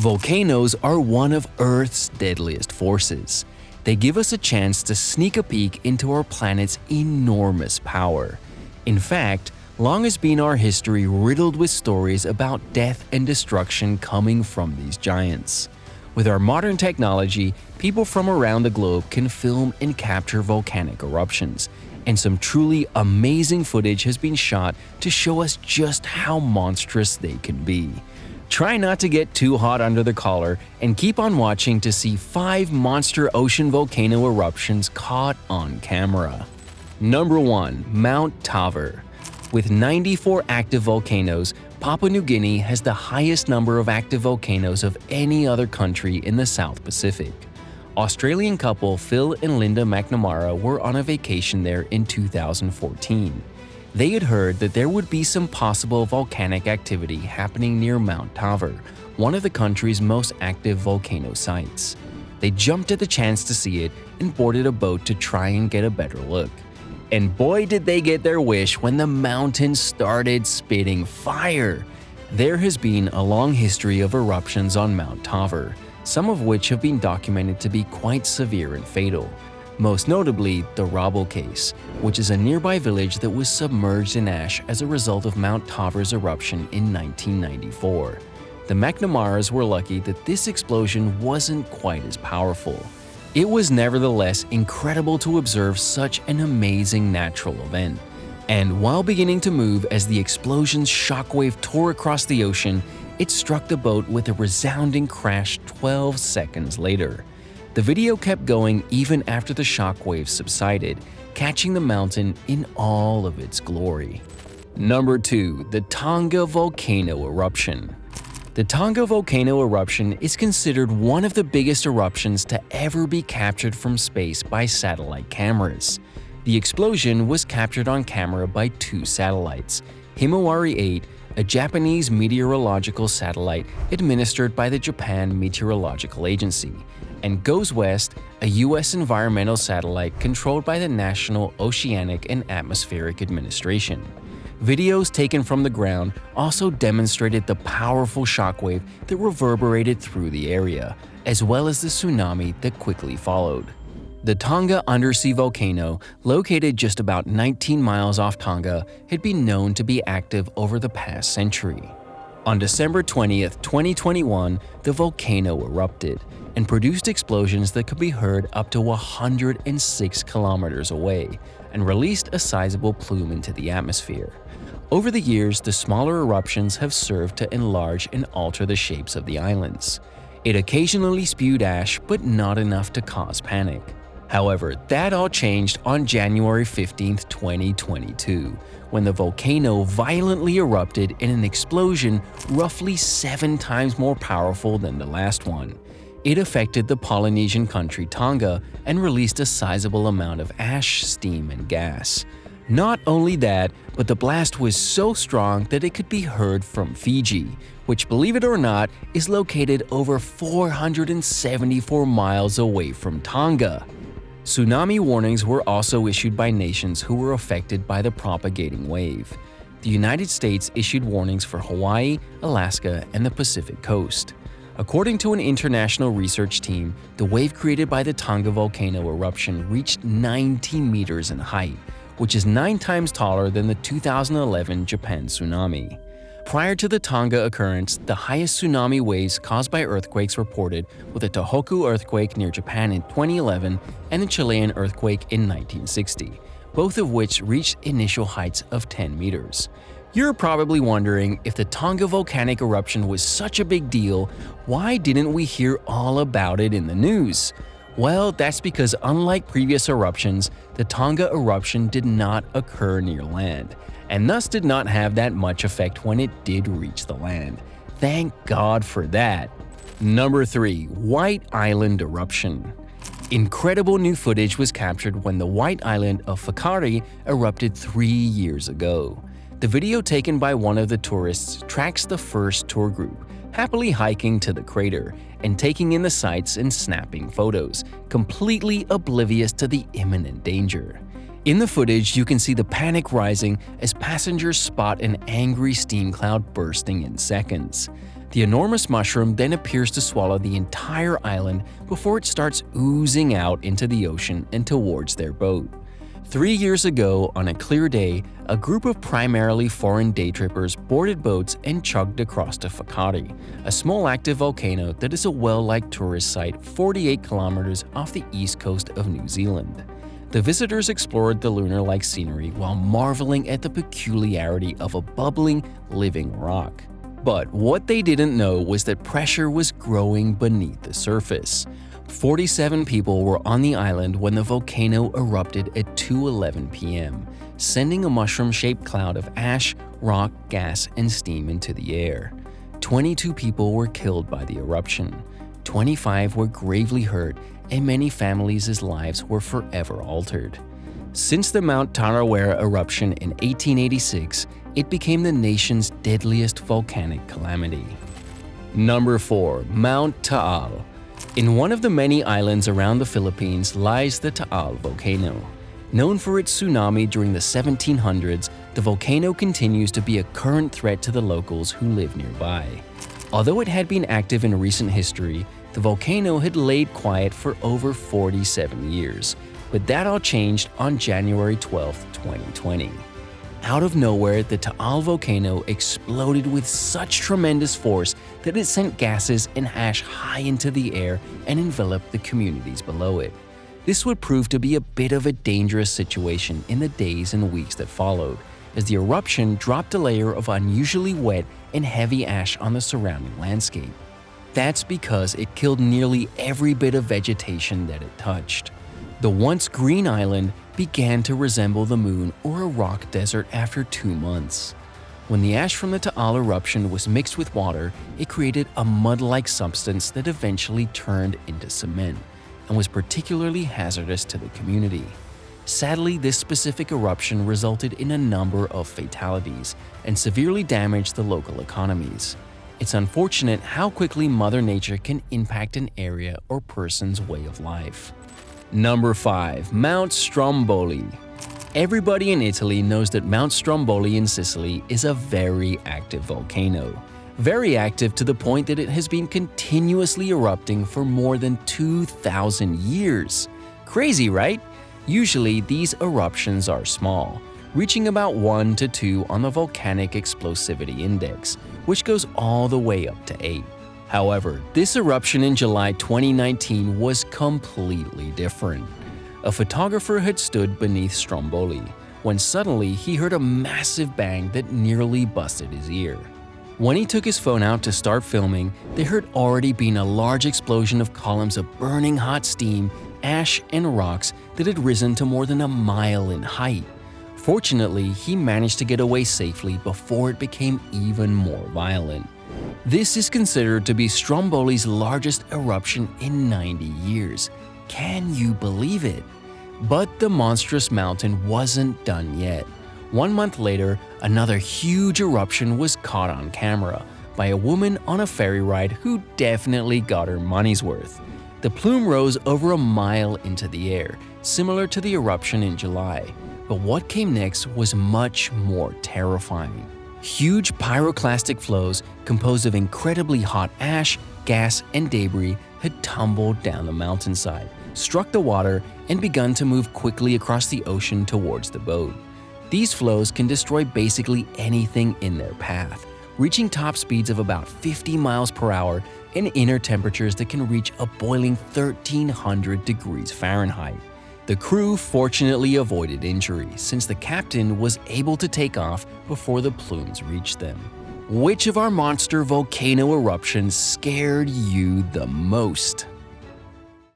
Volcanoes are one of Earth's deadliest forces. They give us a chance to sneak a peek into our planet's enormous power. In fact, long has been our history riddled with stories about death and destruction coming from these giants. With our modern technology, people from around the globe can film and capture volcanic eruptions, and some truly amazing footage has been shot to show us just how monstrous they can be. Try not to get too hot under the collar and keep on watching to see 5 monster ocean volcano eruptions caught on camera. Number 1. Mount Tovar. With 94 active volcanoes, Papua New Guinea has the highest number of active volcanoes of any other country in the South Pacific. Australian couple Phil and Linda McNamara were on a vacation there in 2014. They had heard that there would be some possible volcanic activity happening near Mount Tovar, one of the country's most active volcano sites. They jumped at the chance to see it and boarded a boat to try and get a better look. And boy did they get their wish when the mountain started spitting fire! There has been a long history of eruptions on Mount Tovar, some of which have been documented to be quite severe and fatal. Most notably, the Robble case, which is a nearby village that was submerged in ash as a result of Mount Tovar's eruption in 1994. The McNamaras were lucky that this explosion wasn't quite as powerful. It was nevertheless incredible to observe such an amazing natural event. And while beginning to move as the explosion's shockwave tore across the ocean, it struck the boat with a resounding crash 12 seconds later. The video kept going even after the shockwaves subsided, catching the mountain in all of its glory. Number 2. The Tonga Volcano Eruption. The Tonga volcano eruption is considered one of the biggest eruptions to ever be captured from space by satellite cameras. The explosion was captured on camera by 2 satellites, Himawari 8, a Japanese meteorological satellite administered by the Japan Meteorological Agency, and Goes West, a U.S. environmental satellite controlled by the National Oceanic and Atmospheric Administration. Videos taken from the ground also demonstrated the powerful shockwave that reverberated through the area, as well as the tsunami that quickly followed. The Tonga undersea volcano, located just about 19 miles off Tonga, had been known to be active over the past century. On December 20, 2021, the volcano erupted and produced explosions that could be heard up to 106 kilometers away and released a sizable plume into the atmosphere. Over the years, the smaller eruptions have served to enlarge and alter the shapes of the islands. It occasionally spewed ash, but not enough to cause panic. However, that all changed on January 15, 2022, when the volcano violently erupted in an explosion roughly 7 times more powerful than the last one. It affected the Polynesian country Tonga and released a sizable amount of ash, steam, and gas. Not only that, but the blast was so strong that it could be heard from Fiji, which, believe it or not, is located over 474 miles away from Tonga. Tsunami warnings were also issued by nations who were affected by the propagating wave. The United States issued warnings for Hawaii, Alaska, and the Pacific coast. According to an international research team, the wave created by the Tonga volcano eruption reached 90 meters in height, which is 9 times taller than the 2011 Japan tsunami. Prior to the Tonga occurrence, the highest tsunami waves caused by earthquakes reported were the Tohoku earthquake near Japan in 2011 and the Chilean earthquake in 1960, both of which reached initial heights of 10 meters. You're probably wondering, if the Tonga volcanic eruption was such a big deal, why didn't we hear all about it in the news? Well, that's because unlike previous eruptions, the Tonga eruption did not occur near land, and thus did not have that much effect when it did reach the land. Thank God for that. Number 3. White Island Eruption. Incredible new footage was captured when the White Island of Whakaari erupted 3 years ago. The video taken by one of the tourists tracks the first tour group, happily hiking to the crater and taking in the sights and snapping photos, completely oblivious to the imminent danger. In the footage, you can see the panic rising as passengers spot an angry steam cloud bursting in seconds. The enormous mushroom then appears to swallow the entire island before it starts oozing out into the ocean and towards their boat. 3 years ago, on a clear day, a group of primarily foreign day trippers boarded boats and chugged across to Fakati, a small active volcano that is a well-liked tourist site 48 kilometers off the east coast of New Zealand. The visitors explored the lunar-like scenery while marveling at the peculiarity of a bubbling, living rock. But what they didn't know was that pressure was growing beneath the surface. 47 people were on the island when the volcano erupted at 2:11 p.m., sending a mushroom-shaped cloud of ash, rock, gas, and steam into the air. 22 people were killed by the eruption. 25 were gravely hurt, and many families' lives were forever altered. Since the Mount Tarawera eruption in 1886, it became the nation's deadliest volcanic calamity. Number 4. Mount Taal. In one of the many islands around the Philippines lies the Taal volcano. Known for its tsunami during the 1700s, the volcano continues to be a current threat to the locals who live nearby. Although it had been active in recent history, the volcano had laid quiet for over 47 years, but that all changed on January 12, 2020. Out of nowhere, the Taal volcano exploded with such tremendous force that it sent gases and ash high into the air and enveloped the communities below it. This would prove to be a bit of a dangerous situation in the days and weeks that followed, as the eruption dropped a layer of unusually wet and heavy ash on the surrounding landscape. That's because it killed nearly every bit of vegetation that it touched. The once green island began to resemble the moon or a rock desert after 2 months. When the ash from the Taal eruption was mixed with water, it created a mud-like substance that eventually turned into cement and was particularly hazardous to the community. Sadly, this specific eruption resulted in a number of fatalities and severely damaged the local economies. It's unfortunate how quickly Mother Nature can impact an area or person's way of life. Number 5. Mount Stromboli. Everybody in Italy knows that Mount Stromboli in Sicily is a very active volcano. Very active to the point that it has been continuously erupting for more than 2,000 years. Crazy, right? Usually, these eruptions are small, reaching about 1 to 2 on the volcanic explosivity index, which goes all the way up to 8. However, this eruption in July 2019 was completely different. A photographer had stood beneath Stromboli when suddenly he heard a massive bang that nearly busted his ear. When he took his phone out to start filming, there had already been a large explosion of columns of burning hot steam, ash, and rocks that had risen to more than a mile in height. Fortunately, he managed to get away safely before it became even more violent. This is considered to be Stromboli's largest eruption in 90 years. Can you believe it? But the monstrous mountain wasn't done yet. 1 month later, another huge eruption was caught on camera by a woman on a ferry ride who definitely got her money's worth. The plume rose over a mile into the air, similar to the eruption in July. But what came next was much more terrifying. Huge pyroclastic flows composed of incredibly hot ash, gas, and debris had tumbled down the mountainside, struck the water, and begun to move quickly across the ocean towards the boat. These flows can destroy basically anything in their path, reaching top speeds of about 50 miles per hour and inner temperatures that can reach a boiling 1,300 degrees Fahrenheit. The crew fortunately avoided injury since the captain was able to take off before the plumes reached them. Which of our monster volcano eruptions scared you the most?